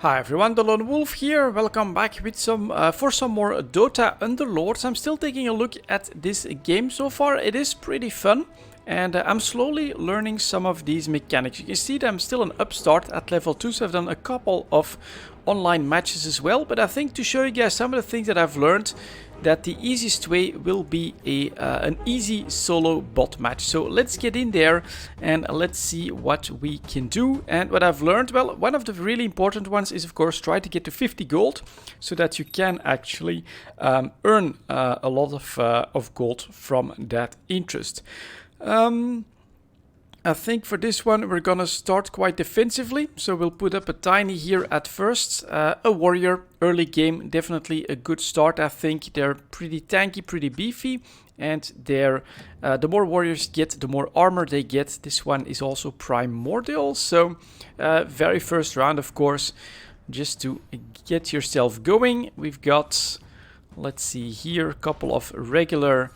Hi everyone, delonewolf here. Welcome back with some for some more Dota Underlords. I'm still taking a look at this game so far. It is pretty fun, and I'm slowly learning some of these mechanics. You can see that I'm still an upstart at level 2, so I've done a couple of online matches as well. But I think to show you guys some of the things that I've learned, that the easiest way will be an easy solo bot match. So let's get in there and let's see what we can do. And what I've learned, well, one of the really important ones is of course try to get to 50 gold so that you can actually earn a lot of gold from that interest. I think for this one we're gonna start quite defensively, so we'll put up a tiny here at first, a warrior, early game, definitely a good start. I think they're pretty tanky, pretty beefy, and they're, the more warriors get, the more armor they get. This one is also primordial, so very first round of course, just to get yourself going. We've got, let's see here, a couple of regular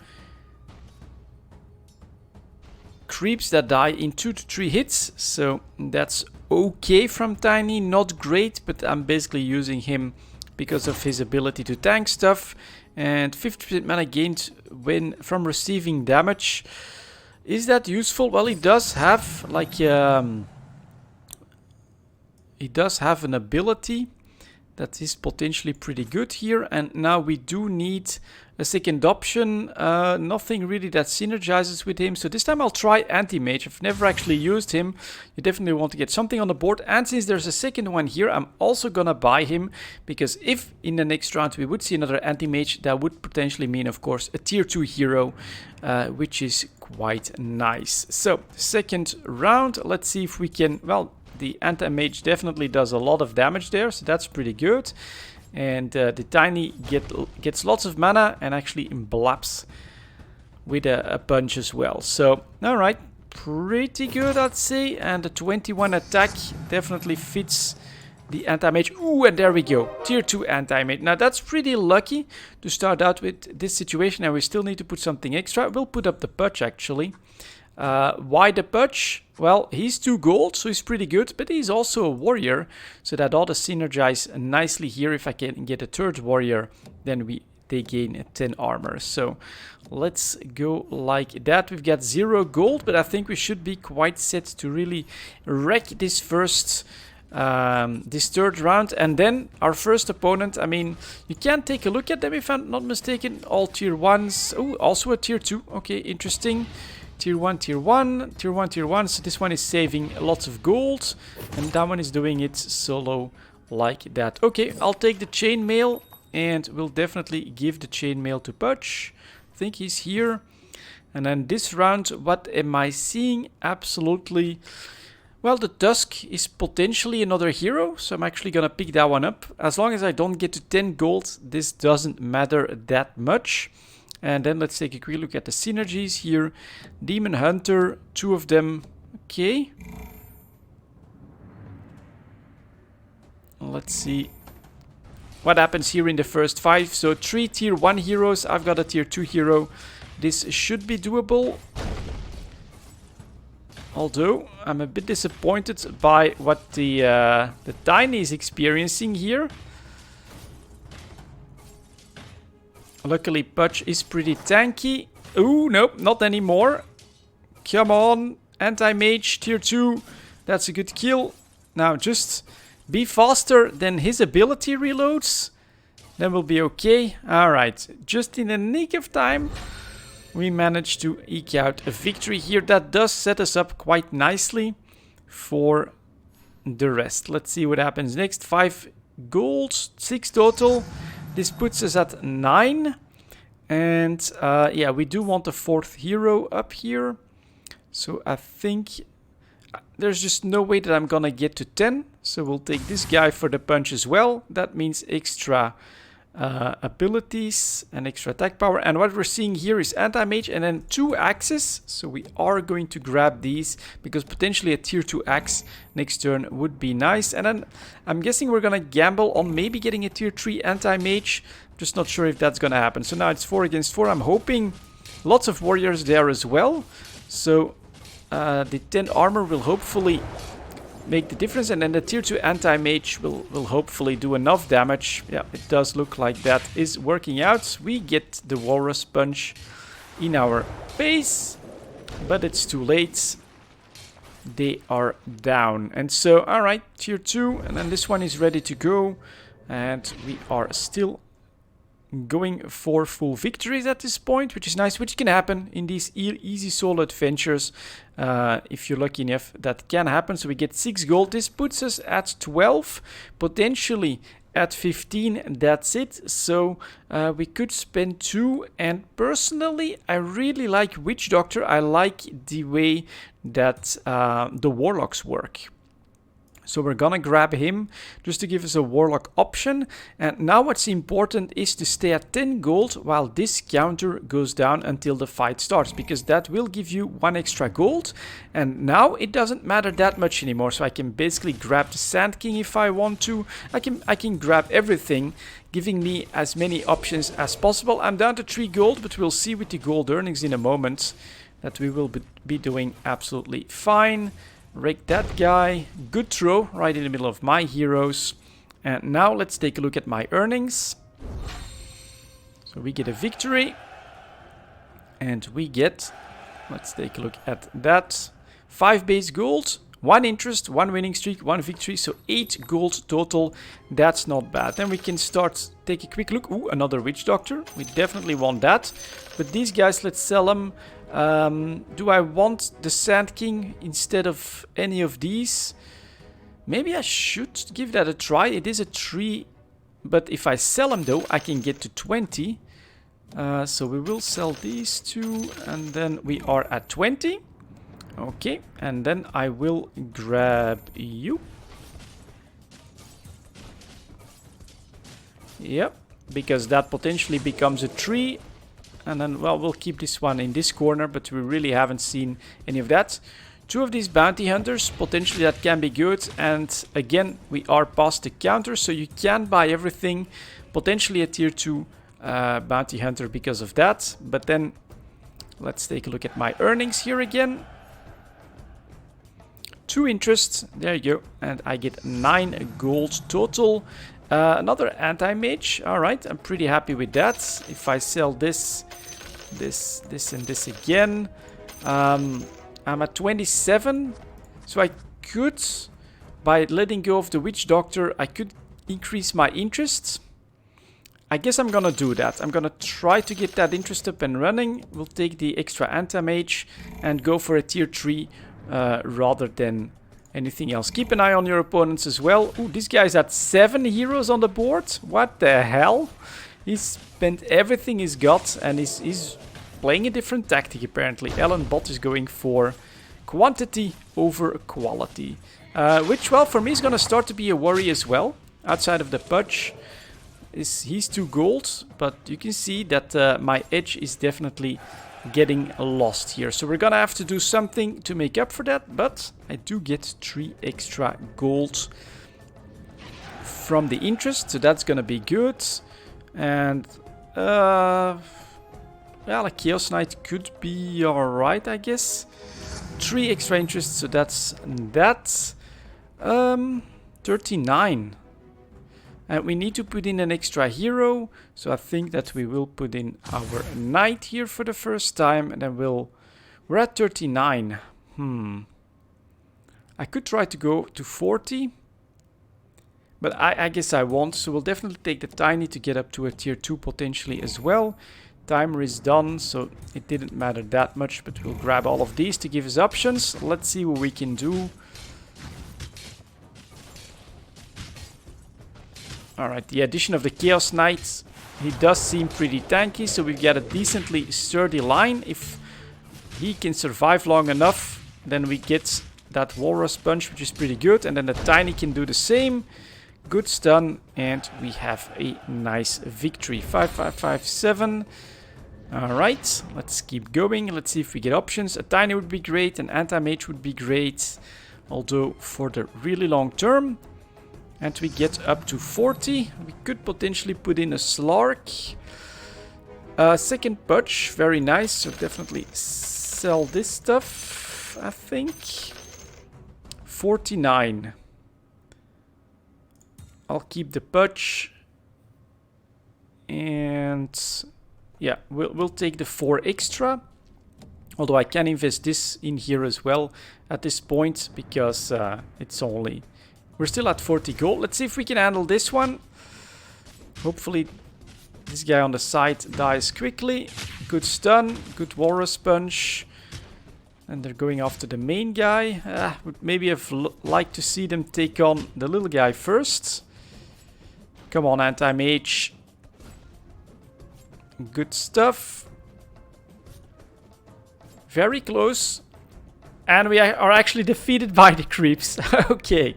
creeps that die in 2 to 3 hits, so that's okay from Tiny, not great, but I'm basically using him because of his ability to tank stuff. And 50% mana gained when from receiving damage. Is that useful? Well, he does have like he does have an ability that is potentially pretty good here, and now we do need a second option. Nothing really that synergizes with him, so this time I'll try anti-mage. I've never actually used him. You definitely want to get something on the board, and since there's a second one here, I'm also gonna buy him, because if in the next round we would see another anti-mage, that would potentially mean of course a tier 2 hero, which is quite nice. So second round, let's see if we can, well, the anti-mage definitely does a lot of damage there, so that's pretty good. And the Tiny gets lots of mana and actually blabs with a punch as well. So, alright, pretty good I'd say. And the 21 attack definitely fits the anti-mage. Ooh, and there we go. Tier 2 anti-mage. Now that's pretty lucky to start out with this situation, and we still need to put something extra. We'll put up the Pudge actually. Why the Pudge? Well, he's 2 gold, so he's pretty good, but he's also a warrior, so that ought to synergize nicely here. If I can get a third warrior, then they gain 10 armor. So let's go like that. We've got 0 gold, but I think we should be quite set to really wreck this first this third round. And then our first opponent, I mean, you can take a look at them if I'm not mistaken. All tier 1s. Oh, also a tier 2. Okay, interesting. Tier 1, tier 1, tier 1, tier 1. So this one is saving lots of gold, and that one is doing it solo like that. Okay, I'll take the chainmail, and we'll definitely give the chainmail to Pudge. I think he's here. And then this round, what am I seeing? Absolutely. Well, the Tusk is potentially another hero, so I'm actually gonna pick that one up. As long as I don't get to 10 gold, this doesn't matter that much. And then let's take a quick look at the synergies here. Demon Hunter, 2 of them. Okay. Let's see what happens here in the first 5. So 3 tier 1 heroes. I've got a tier 2 hero. This should be doable. Although I'm a bit disappointed by what the Tiny is experiencing here. Luckily, Pudge is pretty tanky. Ooh, nope, not anymore. Come on, anti-mage, tier 2. That's a good kill. Now, just be faster than his ability reloads. Then we'll be okay. Alright, just in the nick of time, we managed to eke out a victory here. That does set us up quite nicely for the rest. Let's see what happens next. 5 gold, 6 total. This puts us at 9, and yeah, we do want a 4th hero up here. So I think there's just no way that I'm gonna get to 10. So we'll take this guy for the punch as well. That means extra abilities and extra attack power. And what we're seeing here is anti-mage and then 2 axes. So we are going to grab these because potentially a tier 2 axe next turn would be nice. And then I'm guessing we're gonna gamble on maybe getting a tier 3 anti-mage. Just not sure if that's gonna happen. So now it's 4 against 4. I'm hoping lots of warriors there as well. So the 10 armor will hopefully make the difference. And then the tier 2 anti-mage will hopefully do enough damage. Yeah, it does look like that is working out. We get the Walrus Punch in our base, but it's too late. They are down. And so, alright, tier 2, and then this one is ready to go. And we are still going for full victories at this point, which is nice, which can happen in these easy solo adventures. If you're lucky enough, that can happen. So we get 6 gold. This puts us at 12, potentially at 15. That's it. So we could spend 2. And personally, I really like Witch Doctor. I like the way that the Warlocks work. So we're gonna grab him just to give us a Warlock option. And now what's important is to stay at 10 gold while this counter goes down until the fight starts, because that will give you 1 extra gold. And now it doesn't matter that much anymore. So I can basically grab the Sand King if I want to. I can grab everything, giving me as many options as possible. I'm down to 3 gold, but we'll see with the gold earnings in a moment that we will be doing absolutely fine. Rake that guy. Good throw right in the middle of my heroes. And now let's take a look at my earnings. So we get a victory. And we get, let's take a look at that. 5 base gold, 1 interest, 1 winning streak, 1 victory. So 8 gold total. That's not bad. Then we can start, take a quick look. Ooh, another Witch Doctor. We definitely want that. But these guys, let's sell them. Do I want the Sand King instead of any of these? Maybe I should give that a try. It is a 3, but if I sell them though, I can get to 20. So we will sell these 2, and then we are at 20. Okay, and then I will grab you. Yep, because that potentially becomes a 3. And then, well, we'll keep this one in this corner, but we really haven't seen any of that. 2 of these bounty hunters, potentially that can be good. And again, we are past the counter, so you can buy everything. Potentially a tier 2 bounty hunter because of that. But then, let's take a look at my earnings here again. 2 interest, there you go. And I get 9 gold total. Another anti-mage. Alright, I'm pretty happy with that. If I sell this, and this again. I'm at 27. So I could, by letting go of the Witch Doctor, I could increase my interest. I guess I'm gonna do that. I'm gonna try to get that interest up and running. We'll take the extra anti-mage and go for a tier 3 rather than anything else. Keep an eye on your opponents as well. Ooh, this guy's at 7 heroes on the board. What the hell? He's spent everything he's got and he's playing a different tactic apparently. Alan Bot is going for quantity over quality. Which, well, for me is going to start to be a worry as well. Outside of the Pudge. He's 2 gold, but you can see that my edge is definitely getting lost here. So we're gonna have to do something to make up for that, but I do get 3 extra gold from the interest, so that's gonna be good. And well, a Chaos Knight could be alright, I guess. 3 extra interest, so that's that. 39. And we need to put in an extra hero. So I think that we will put in our knight here for the first time. And then we're at 39. I could try to go to 40. But I guess I won't. So we'll definitely take the tiny to get up to a tier 2 potentially as well. Timer is done, so it didn't matter that much. But we'll grab all of these to give us options. Let's see what we can do. Alright, the addition of the Chaos Knight, he does seem pretty tanky, so we've got a decently sturdy line. If he can survive long enough, then we get that Walrus Punch, which is pretty good, and then the Tiny can do the same. Good stun, and we have a nice victory. 5, 5, 5, 7. Alright, let's keep going. Let's see if we get options. A Tiny would be great, an Anti-Mage would be great, although for the really long term. And we get up to 40. We could potentially put in a Slark. Second Pudge, very nice. So definitely sell this stuff, I think. 49. I'll keep the pudge. And yeah, we'll take the 4 extra. Although I can invest this in here as well at this point, because it's only... We're still at 40 gold. Let's see if we can handle this one. Hopefully this guy on the side dies quickly. Good stun, good walrus punch. And they're going after the main guy. Would maybe have liked to see them take on the little guy first. Come on, anti-mage. Good stuff. Very close. And we are actually defeated by the creeps. Okay.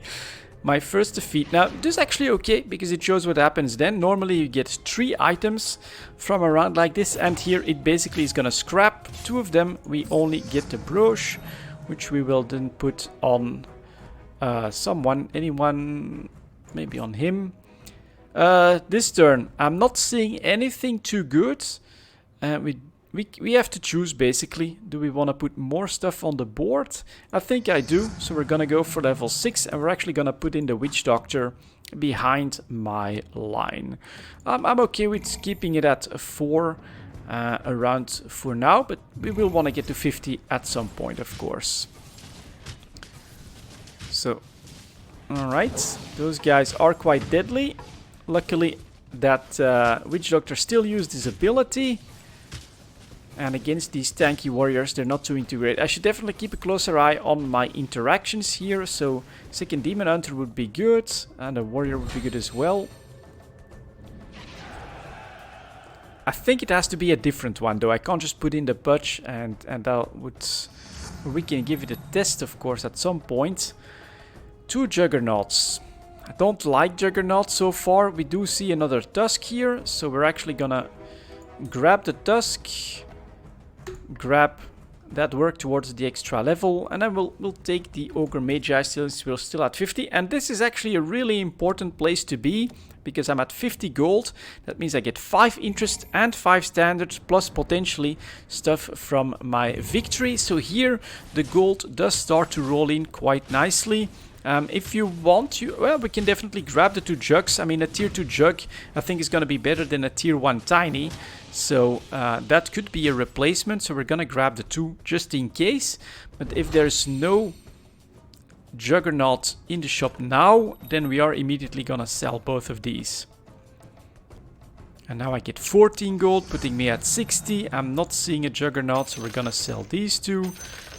My first defeat. Now, this is actually okay, because it shows what happens then. Normally you get 3 items from a round like this, and here it basically is gonna scrap 2 of them. We only get the brooch, which we will then put on anyone, maybe on him. This turn, I'm not seeing anything too good. We have to choose, basically. Do we want to put more stuff on the board? I think I do. So we're going to go for level 6. And we're actually going to put in the Witch Doctor behind my line. I'm okay with keeping it at 4 around for now. But we will want to get to 50 at some point, of course. So, alright. Those guys are quite deadly. Luckily, that Witch Doctor still used his ability. And against these tanky warriors, they're not doing too great. I should definitely keep a closer eye on my interactions here. So, second Demon Hunter would be good. And a warrior would be good as well. I think it has to be a different one, though. I can't just put in the pudge and that would... We can give it a test, of course, at some point. 2 Juggernauts. I don't like Juggernauts so far. We do see another Tusk here. So, we're actually gonna grab the Tusk. Grab that work towards the extra level, and then we'll take the Ogre Magi since we're still at 50. And this is actually a really important place to be, because I'm at 50 gold. That means I get 5 interest and 5 standards, plus potentially stuff from my victory. So here the gold does start to roll in quite nicely. If you want to, well, we can definitely grab the 2 jugs. I mean, a tier 2 jug I think is going to be better than a tier 1 tiny. So that could be a replacement. So we're going to grab the 2 just in case. But if there's no Juggernaut in the shop now, then we are immediately going to sell both of these. And now I get 14 gold, putting me at 60. I'm not seeing a Juggernaut, so we're going to sell these 2.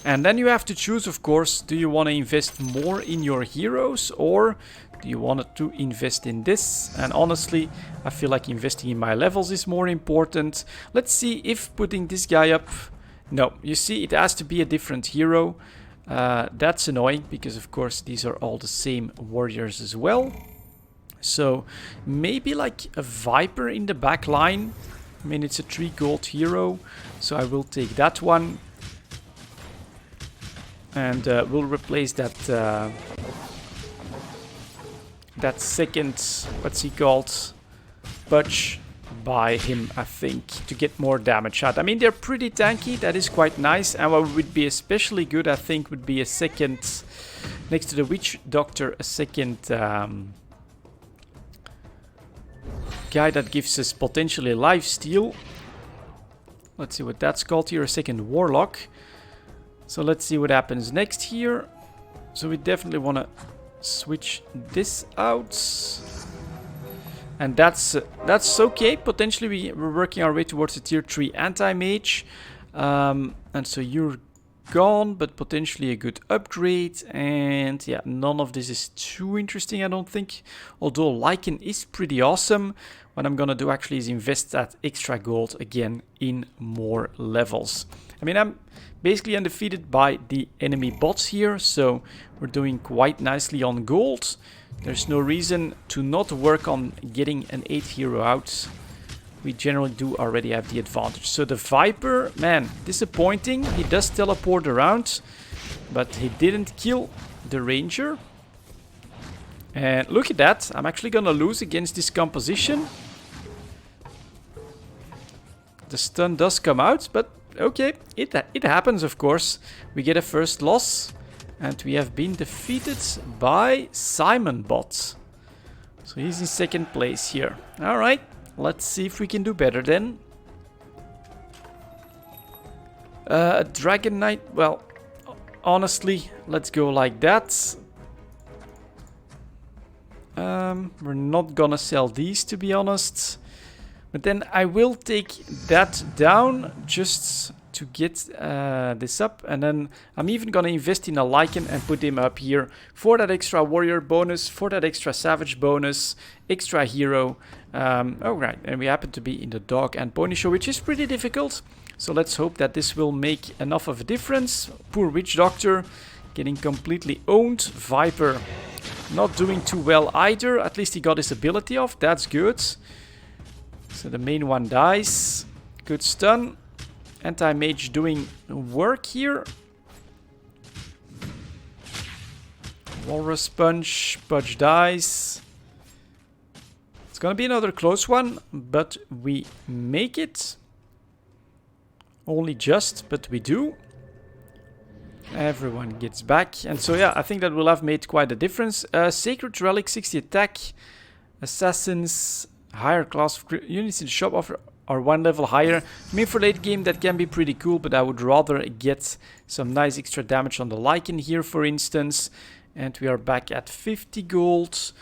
And then you have to choose, of course, do you want to invest more in your heroes, or do you want to invest in this? And honestly, I feel like investing in my levels is more important. Let's see if putting this guy up... No, you see, it has to be a different hero. That's annoying, because of course these are all the same warriors as well. So maybe like a Viper in the back line. I mean, it's a 3 gold hero, so I will take that one. And we'll replace that that second, what's he called, Pudge, by him, I think, to get more damage out. I mean, they're pretty tanky, that is quite nice. And what would be especially good, I think, would be a second, next to the Witch Doctor, a second guy that gives us potentially lifesteal. Let's see what that's called here, a second Warlock. So let's see what happens next here. So we definitely want to switch this out. And that's okay. Potentially we're working our way towards a tier 3 anti-mage. And so you're gone, but potentially a good upgrade. And yeah, none of this is too interesting, I don't think. Although Lycan is pretty awesome. What I'm gonna do actually is invest that extra gold again in more levels. I mean, I'm basically undefeated by the enemy bots here, so we're doing quite nicely on gold. There's no reason to not work on getting an 8 hero out. We generally do already have the advantage. So the Viper, man, disappointing. He does teleport around, but he didn't kill the Ranger. And look at that, I'm actually gonna lose against this composition. The stun does come out, but okay, it happens, of course. We get a first loss, And we have been defeated by Simon Bot. So he's in second place here. Alright, let's see if we can do better then. A Dragon Knight, well, honestly, let's go like that. We're not gonna sell these, to be honest. But then I will take that down just to get this up. And then I'm even gonna invest in a Lycan and put him up here for that extra warrior bonus, for that extra savage bonus, extra hero. Oh right, and we happen to be in the dog and pony show, which is pretty difficult. So let's hope that this will make enough of a difference. Poor Witch Doctor getting completely owned. Viper not doing too well either. At least he got his ability off. That's good. So the main one dies. Good stun. Anti-mage doing work here. Walrus Punch. Pudge dies. It's gonna be another close one, but we make it. Only just, but we do. Everyone gets back. And so yeah, I think that will have made quite a difference. Sacred Relic, 60 attack. Assassins, higher class of units in the shop are one level higher. I mean, for late game that can be pretty cool, but I would rather get some nice extra damage on the Lycan here, for instance. And we are back at 50 gold.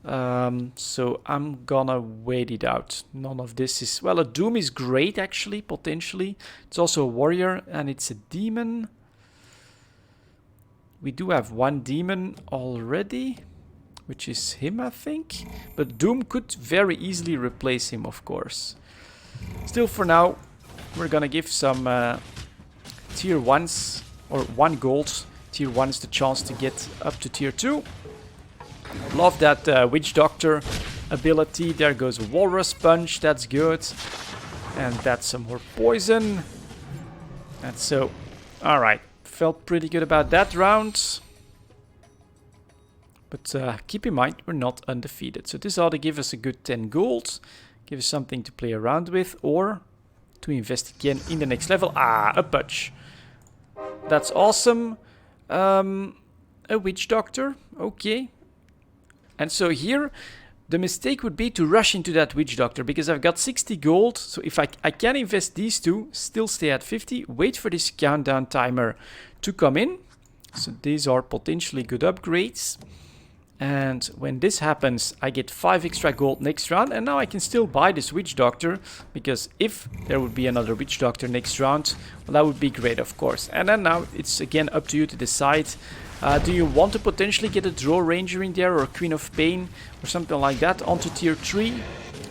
So I'm gonna wait it out. None of this is... Well, a Doom is great, actually, potentially. It's also a warrior, and it's a demon. We do have one demon already, which is him, I think. But Doom could very easily replace him, of course. Still, for now, we're gonna give some tier 1s, or 1 gold tier 1s the chance to get up to tier 2. Love that Witch Doctor ability. There goes a Walrus Punch, that's good. And that's some more poison. And so, alright. Felt pretty good about that round. But keep in mind, we're not undefeated. So this ought to give us a good 10 gold. Give us something to play around with. Or to invest again in the next level. Ah, a Pudge. That's awesome. A Witch Doctor. Okay. And so here, the mistake would be to rush into that Witch Doctor, because I've got 60 gold. So if I can invest these two, still stay at 50, wait for this countdown timer to come in. So these are potentially good upgrades. And when this happens, I get 5 extra gold next round. And now I can still buy this Witch Doctor, because if there would be another Witch Doctor next round, well, that would be great, of course. And then now it's again up to you to decide. Do you want to potentially get a Draw Ranger in there, or Queen of Pain, or something like that onto tier 3?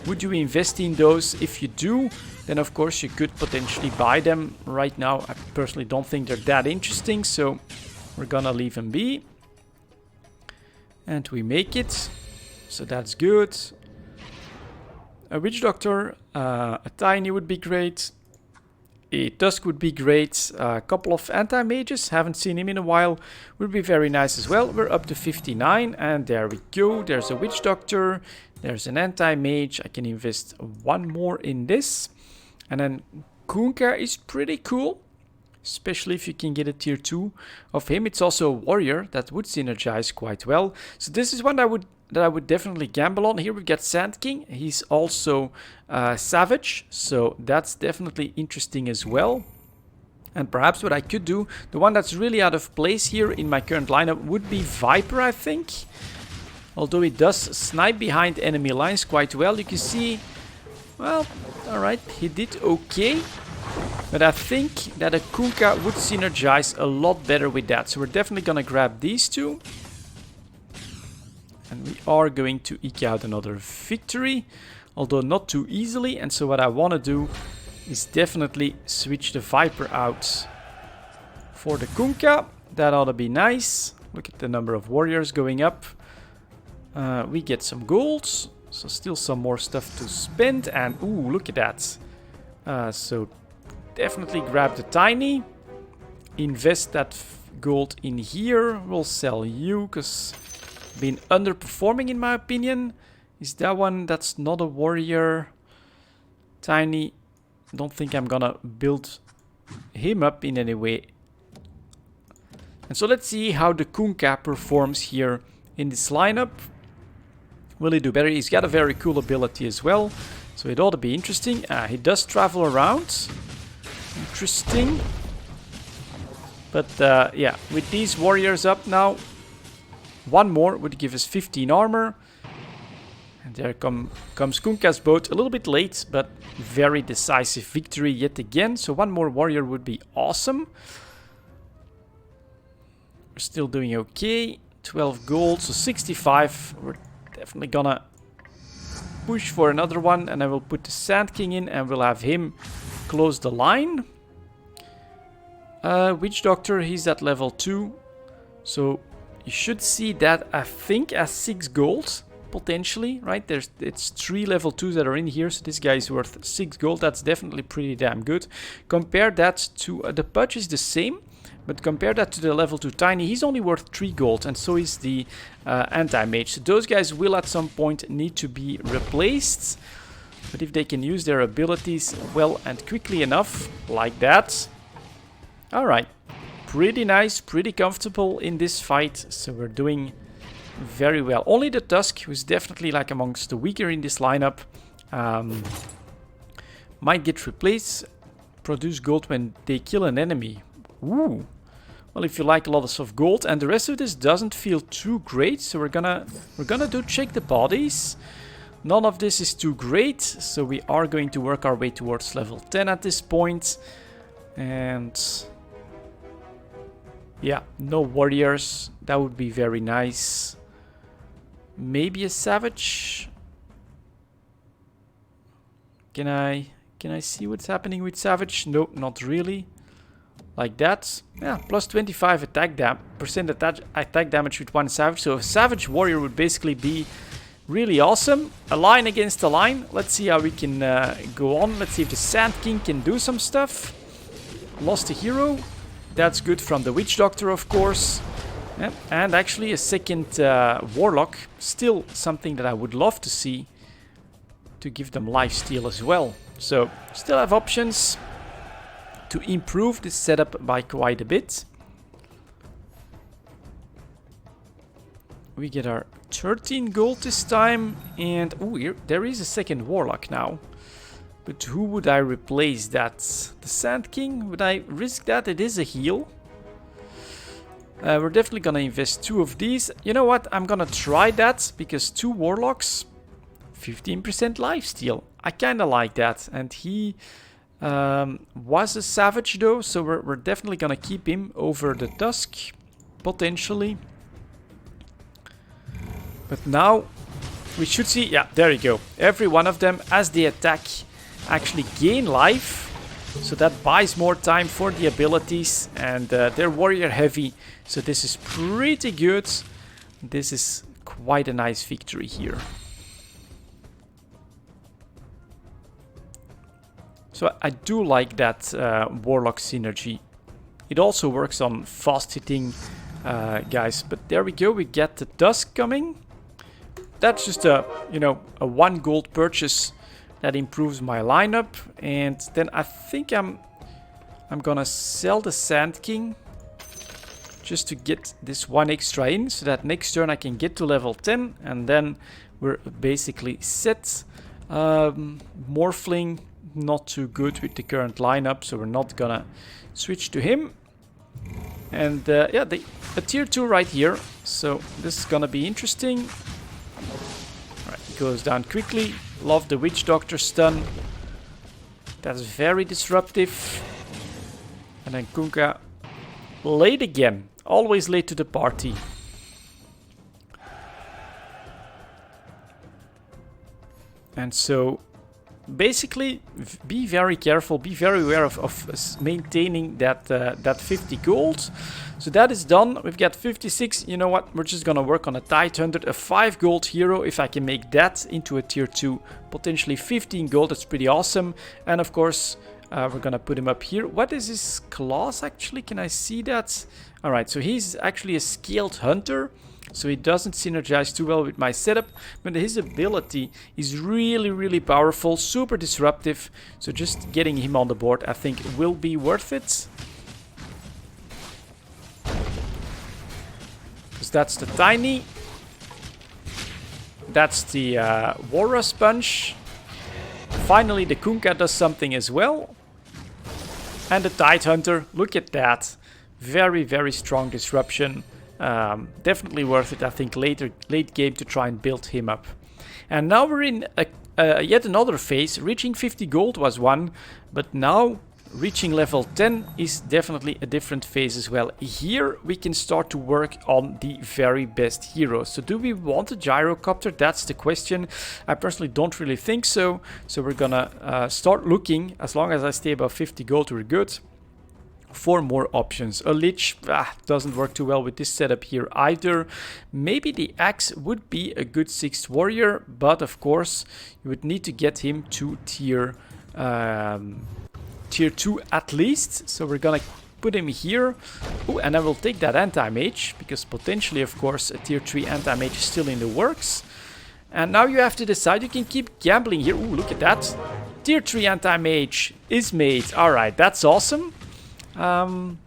Would you invest in those? If you do, then of course you could potentially buy them. Right now, I personally don't think they're that interesting, so we're gonna leave them be. And we make it, so that's good. A Witch Doctor, a Tiny would be great. A Tusk would be great. A couple of anti-mages, haven't seen him in a while, would be very nice as well. We're up to 59, and there we go. There's a Witch Doctor, there's an anti-mage. I can invest one more in this. And then Kunkka is pretty cool, especially if you can get a tier 2 of him. It's also a warrior that would synergize quite well. So this is one that I would definitely gamble on. Here we've got Sand King. He's also savage, so that's definitely interesting as well. And perhaps what I could do, the one that's really out of place here in my current lineup would be Viper, I think. Although he does snipe behind enemy lines quite well. You can see, well, alright, he did okay. But I think that a Kunkka would synergize a lot better with that. So we're definitely going to grab these two. And we are going to eke out another victory, although not too easily. And so what I want to do is definitely switch the Viper out for the Kunkka. That ought to be nice. Look at the number of warriors going up. We get some gold, so still some more stuff to spend. And ooh, look at that. So definitely grab the Tiny. Invest that gold in here. We'll sell you, because been underperforming in my opinion. Is that one that's not a warrior? Tiny. Don't think I'm gonna build him up in any way. And so let's see how the Kunkka performs here in this lineup. Will he do better? He's got a very cool ability as well, so it ought to be interesting. He does travel around. Interesting. But yeah, with these warriors up now, one more would give us 15 armor. And there comes Kunkka's boat, a little bit late, but very decisive victory yet again. So one more warrior would be awesome. We're still doing okay. 12 gold, so 65. We're definitely gonna push for another one. And I will put the Sand King in and we'll have him close the line. Witch Doctor, he's at level 2. So you should see that, I think, as 6 gold. Potentially, right? It's 3 level 2s that are in here, so this guy is worth 6 gold. That's definitely pretty damn good. Compare that to the Pudge is the same, but compare that to the level 2 Tiny. He's only worth 3 gold, and so is the anti-mage. So those guys will at some point need to be replaced, but if they can use their abilities well and quickly enough, like that. All right, pretty nice, pretty comfortable in this fight. So we're doing very well. Only the Tusk, who's definitely like amongst the weaker in this lineup, might get replaced. Produce gold when they kill an enemy. Ooh. Well, if you like a lot of gold, and the rest of this doesn't feel too great, so we're gonna do check the bodies. None of this is too great, so we are going to work our way towards level 10 at this point. And yeah, no warriors. That would be very nice. Maybe a savage. Can I see what's happening with savage? No, not really. Like that. Yeah, plus 25 attack attack damage with one savage. So a savage warrior would basically be really awesome. A line against a line. Let's see how we can go on. Let's see if the Sand King can do some stuff. Lost a hero. That's good from the Witch Doctor, of course. Yeah, and actually a second Warlock. Still something that I would love to see, to give them lifesteal as well. So still have options to improve this setup by quite a bit. We get our 13 gold this time. And ooh, there is a second Warlock now. But who would I replace that? The Sand King? Would I risk that? It is a heal. We're definitely gonna invest 2 of these. You know what? I'm gonna try that, because 2 Warlocks, 15% lifesteal. I kinda like that. And he was a savage though, so we're definitely gonna keep him over the Tusk, potentially. But now we should see, yeah, there you go. Every one of them, as they attack, actually gain life. So that buys more time for the abilities, and they're warrior heavy, so this is pretty good. This is quite a nice victory here. So I do like that Warlock synergy. It also works on fast hitting guys, but there we go, we get the Dusk coming. That's just a, you know, a 1 gold purchase that improves my lineup. And then I think I'm gonna sell the Sand King just to get this 1 extra in, so that next turn I can get to level 10, and then we're basically set. Morphling, not too good with the current lineup, so we're not gonna switch to him. And yeah, a tier 2 right here, so this is gonna be interesting. Alright, it goes down quickly. Love the Witch Doctor stun. That's very disruptive. And then Kunkka late again. Always late to the party. And so basically be very careful, be very aware of maintaining that 50 gold. So that is done. We've got 56. You know what? We're just gonna work on a Tidehunter, a 5 gold hero. If I can make that into a tier 2, potentially 15 gold, that's pretty awesome. And of course, we're gonna put him up here. What is his class actually? Can I see that? Alright, so he's actually a scaled hunter. So he doesn't synergize too well with my setup, but his ability is really, really powerful, super disruptive. So just getting him on the board, I think, will be worth it. that's the Tiny. That's the Walrus Punch. Finally, the Kunkka does something as well. And the Tidehunter, look at that. Very, very strong disruption. Definitely worth it, I think, late game to try and build him up. And now we're in yet another phase. Reaching 50 gold was one, but now reaching level 10 is definitely a different phase as well. Here we can start to work on the very best heroes. So do we want a gyrocopter? That's the question. I personally don't really think so. So we're gonna start looking, as long as I stay above 50 gold, we're good, for more options. A Lich doesn't work too well with this setup here either. Maybe the Axe would be a good 6th warrior, but of course you would need to get him to tier 2 at least. So we're gonna put him here. Ooh, and I will take that anti-mage, because potentially, of course, a tier 3 anti-mage is still in the works. And now you have to decide. You can keep gambling here. Ooh, look at that. Tier 3 anti-mage is made. Alright, that's awesome. And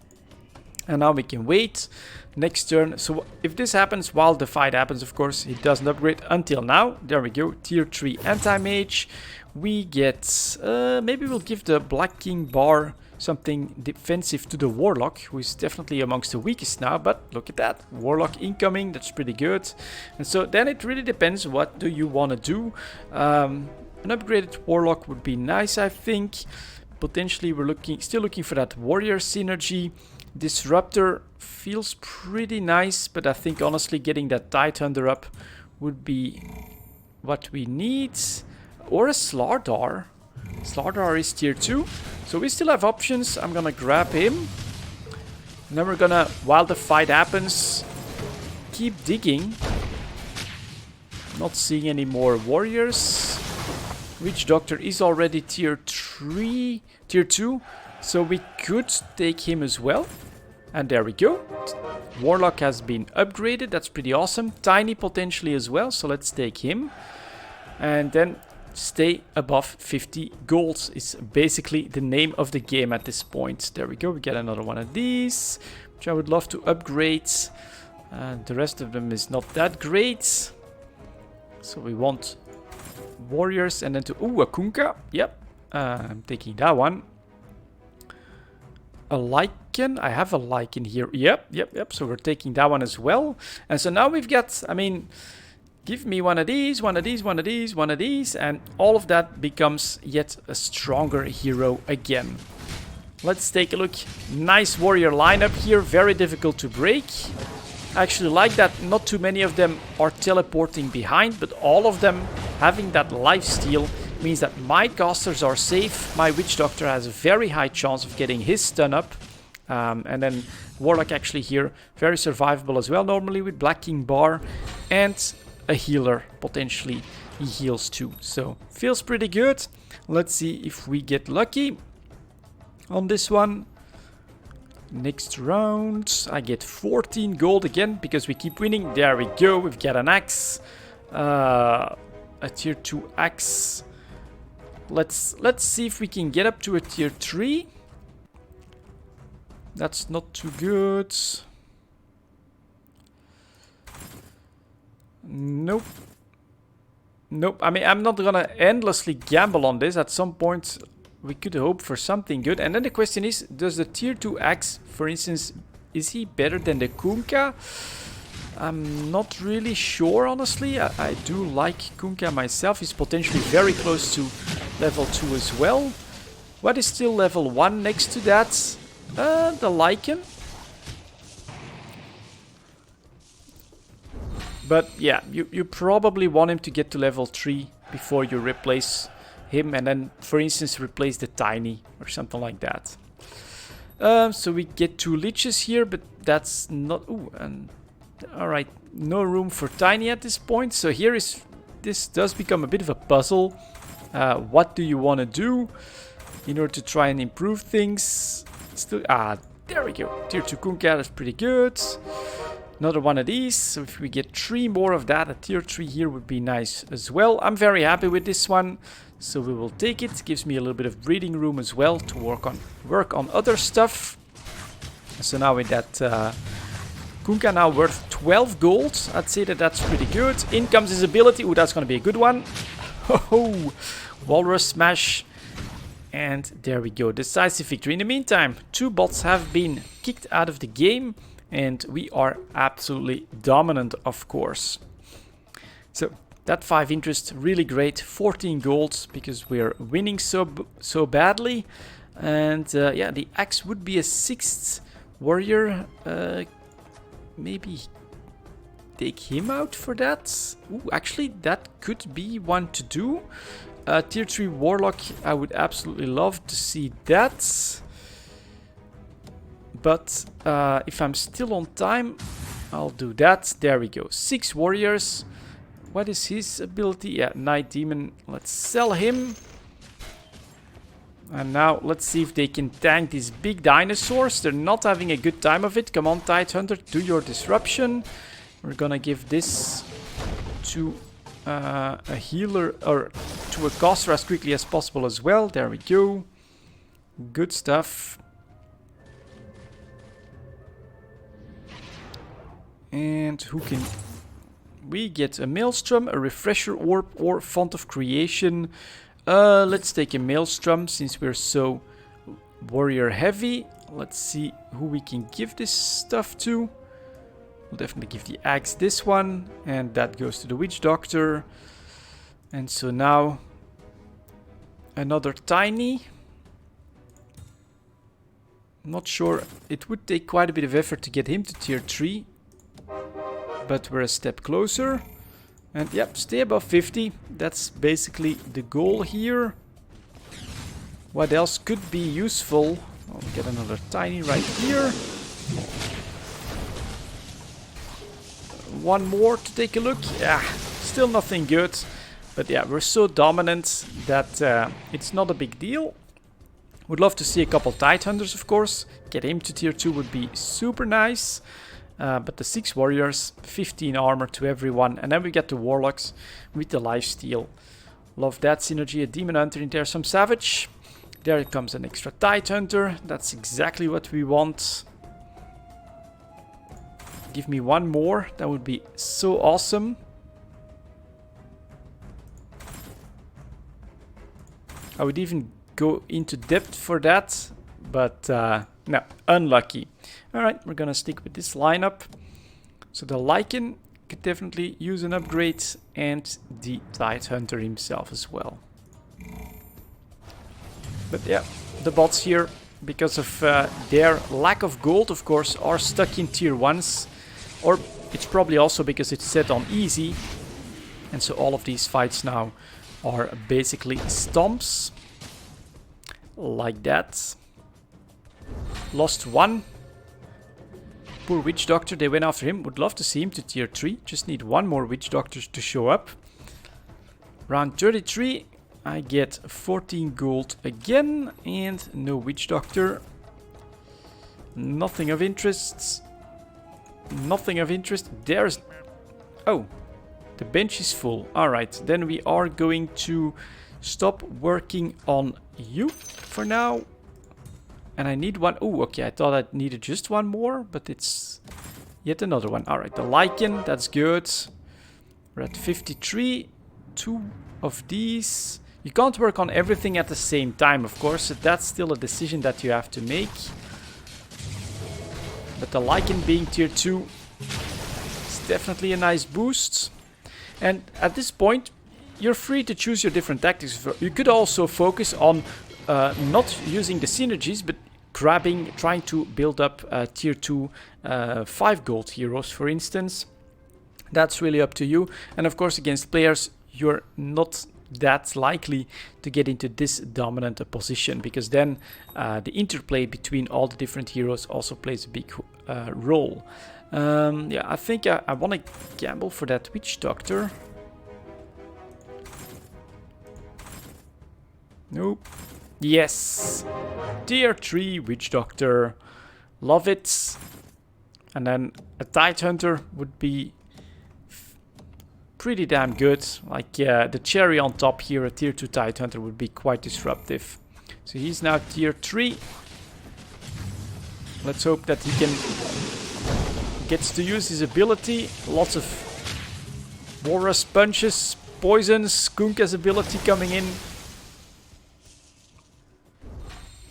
now we can wait. Next turn. So if this happens while the fight happens, of course, he doesn't upgrade until now. There we go. Tier 3 anti-mage. We get... maybe we'll give the Black King bar something defensive to the Warlock, who is definitely amongst the weakest now. But look at that. Warlock incoming. That's pretty good. And so then it really depends. What do you want to do? An upgraded Warlock would be nice, I think. Potentially we're still looking for that warrior synergy. Disruptor feels pretty nice, but I think honestly getting that Tidehunter up would be what we need. Or a Slardar. Slardar is tier 2. So we still have options. I'm gonna grab him. And then we're gonna, while the fight happens, keep digging. Not seeing any more warriors. Witch Doctor is already tier 2. So we could take him as well. And there we go. Warlock has been upgraded. That's pretty awesome. Tiny potentially as well. So let's take him. And then stay above 50 gold is basically the name of the game at this point. There we go. We get another one of these, which I would love to upgrade. The rest of them is not that great. So we want warriors and then to... Ooh, a Kunkka. Yep. I'm taking that one. A Lycan. I have a Lycan here. Yep. So we're taking that one as well. And so now we've got... I mean... Give me one of these, one of these, one of these, one of these, and all of that becomes yet a stronger hero again. Let's take a look. Nice warrior lineup here, very difficult to break. I actually like that not too many of them are teleporting behind, but all of them having that lifesteal means that my casters are safe. My Witch Doctor has a very high chance of getting his stun up. And then Warlock actually here, very survivable as well, normally with Black King bar. And a healer, potentially he heals too, so feels pretty good. Let's see if we get lucky on this one. Next round I get 14 gold again because we keep winning. There we go, we've got an axe, a tier 2 axe. Let's see if we can get up to a tier 3. That's not too good. Nope. I mean, I'm not gonna endlessly gamble on this. At some point we could hope for something good. And then the question is, does the tier 2 axe, for instance, is he better than the Kunkka? I'm not really sure, honestly. I do like Kunkka myself. He's potentially very close to level 2 as well. What is still level 1 next to that? The Lycan. But yeah, you probably want him to get to level 3 before you replace him. And then, for instance, replace the Tiny or something like that. So we get 2 Liches here, but that's not... Ooh, and alright, no room for Tiny at this point. So here is... This does become a bit of a puzzle. What do you want to do in order to try and improve things? Still... there we go. Tier 2 Kunkka, that's pretty good. Another one of these, so if we get 3 more of that, a tier 3 here would be nice as well. I'm very happy with this one, so we will take it. Gives me a little bit of breathing room as well to work on other stuff. So now with that Kunkka now worth 12 gold. I'd say that that's pretty good. In comes his ability. Ooh, that's going to be a good one. Oh, Walrus Smash. And there we go. Decisive victory. In the meantime, 2 bots have been kicked out of the game. And we are absolutely dominant, of course. So that 5 interest, really great. 14 gold because we're winning so badly. And yeah, the axe would be a 6th warrior. Maybe take him out for that. Ooh, actually, that could be one to do. Tier 3 warlock, I would absolutely love to see that. But if I'm still on time, I'll do that. There we go. 6 warriors. What is his ability? Yeah, Night Demon. Let's sell him. And now let's see if they can tank these big dinosaurs. They're not having a good time of it. Come on, Tidehunter, do your disruption. We're gonna give this to a healer, or to a caster as quickly as possible as well. There we go. Good stuff. And who can... We get a Maelstrom, a Refresher Orb, or Font of Creation. Let's take a Maelstrom since we're so warrior heavy. Let's see who we can give this stuff to. We'll definitely give the axe this one, and that goes to the Witch Doctor. And so now another tiny. Not sure. It would take quite a bit of effort to get him to tier 3, but we're a step closer. And yep, stay above 50. That's basically the goal here. What else could be useful? I'll get another tiny right here. One more to take a look. Yeah, still nothing good. But yeah, we're so dominant that it's not a big deal. Would love to see a couple Tidehunters, of course. Get him to tier 2 would be super nice. But the 6 warriors, 15 armor to everyone. And then we get the warlocks with the lifesteal. Love that synergy. A demon hunter in there, some savage. There comes an extra Tidehunter. That's exactly what we want. Give me one more. That would be so awesome. I would even go into depth for that. But no, unlucky. Alright, we're gonna stick with this lineup. So the Lycan could definitely use an upgrade, and the Tidehunter himself as well. But yeah, the bots here, because of their lack of gold, of course, are stuck in tier 1s. Or it's probably also because it's set on easy. And so all of these fights now are basically stomps. Like that. Lost one. Poor Witch Doctor, they went after him. Would love to see him to tier 3. Just need one more Witch Doctor to show up. Round 33, I get 14 gold again. And no Witch Doctor. Nothing of interest. Nothing of interest. There's... Oh, the bench is full. Alright, then we are going to stop working on you for now. And I need one. Oh, okay. I thought I needed just one more, but it's yet another one. All right, the Lycan. That's good. We're at 53. 2 of these. You can't work on everything at the same time, of course. So that's still a decision that you have to make. But the Lycan being tier 2 is definitely a nice boost. And at this point, you're free to choose your different tactics. You could also focus on not using the synergies, but trying to build up tier 2 5 gold heroes, for instance. That's really up to you. And of course, against players, you're not that likely to get into this dominant position, because then the interplay between all the different heroes also plays a big role. Yeah, I think I want to gamble for that Witch Doctor. Nope. Yes! Tier 3 Witch Doctor. Love it. And then a Tidehunter would be pretty damn good. Like the cherry on top here, a tier 2 Tidehunter would be quite disruptive. So he's now tier 3. Let's hope that he can gets to use his ability. Lots of Walrus punches, poisons, Skunk's ability coming in.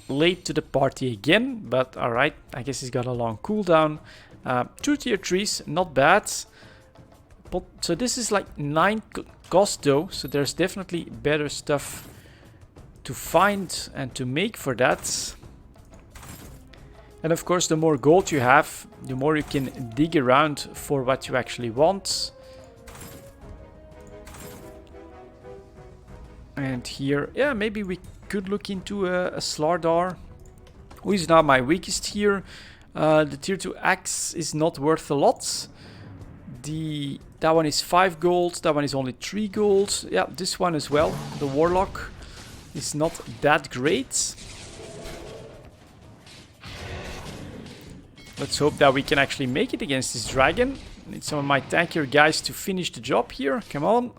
Late to the party again, but alright, I guess he's got a long cooldown. 2 tier 3s, not bad. But, so this is like 9 cost though, so there's definitely better stuff to find and to make for that. And of course, the more gold you have, the more you can dig around for what you actually want. And here, yeah, maybe we could look into a Slardar, who is now my weakest here. The tier 2 axe is not worth a lot. That one is 5 gold, that one is only 3 gold. Yeah, this one as well. The Warlock is not that great. Let's hope that we can actually make it against this dragon. Need some of my tankier guys to finish the job here. Come on.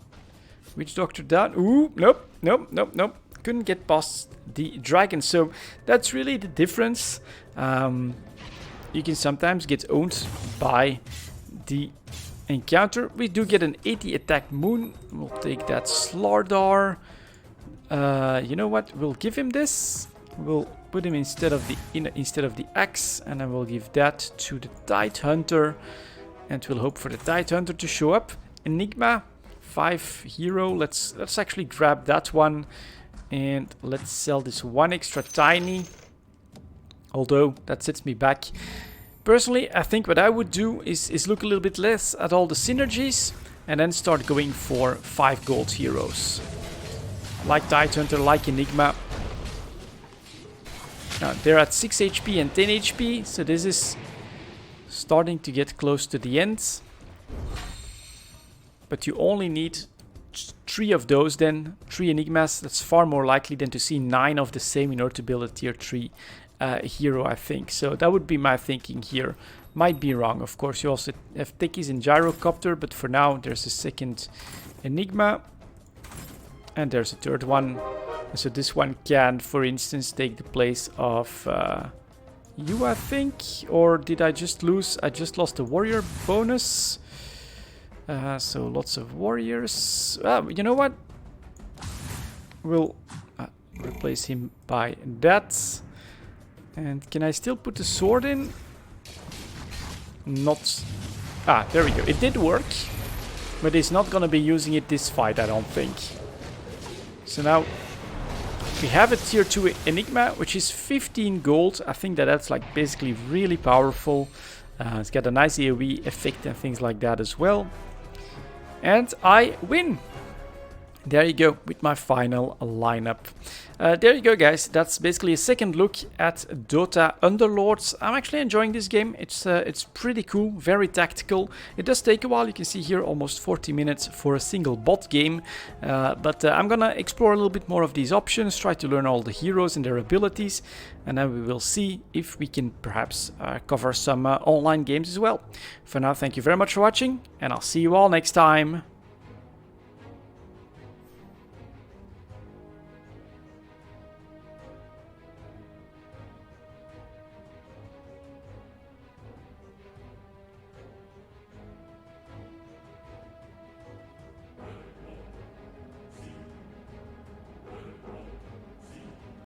Witch Doctor down. Ooh, nope, nope, nope, nope. Couldn't get past the dragon. So that's really the difference. You can sometimes get owned by the encounter. We do get an 80 attack moon. We'll take that Slardar. You know what? We'll give him this. We'll put him instead of the axe, and then we'll give that to the Tide Hunter, and we'll hope for the Tide Hunter to show up. Enigma, 5 hero. Let's actually grab that one, and let's sell this one extra tiny. Although that sets me back. Personally, I think what I would do is look a little bit less at all the synergies and then start going for 5 gold heroes. Like Tide Hunter, like Enigma. Now, they're at 6 HP and 10 HP, so this is starting to get close to the end. But you only need 3 of those then, 3 Enigmas. That's far more likely than to see 9 of the same in order to build a tier 3 hero, I think. So that would be my thinking here. Might be wrong, of course. You also have Techies and Gyrocopter, but for now there's a second Enigma. And there's a third one. So this one can, for instance, take the place of you, I think. Or did I just lose? I just lost the warrior bonus. So lots of warriors. You know what? We'll replace him by that. And can I still put the sword in? Not. There we go. It did work. But he's not going to be using it this fight, I don't think. So now we have a tier 2 Enigma, which is 15 gold. I think that's like basically really powerful. It's got a nice AoE effect and things like that as well. And I win. There you go with my final lineup. There you go, guys. That's basically a second look at Dota Underlords. I'm actually enjoying this game. It's pretty cool, very tactical. It does take a while. You can see here almost 40 minutes for a single bot game. But I'm gonna explore a little bit more of these options, try to learn all the heroes and their abilities, and then we will see if we can perhaps cover some online games as well. For now, thank you very much for watching, and I'll see you all next time.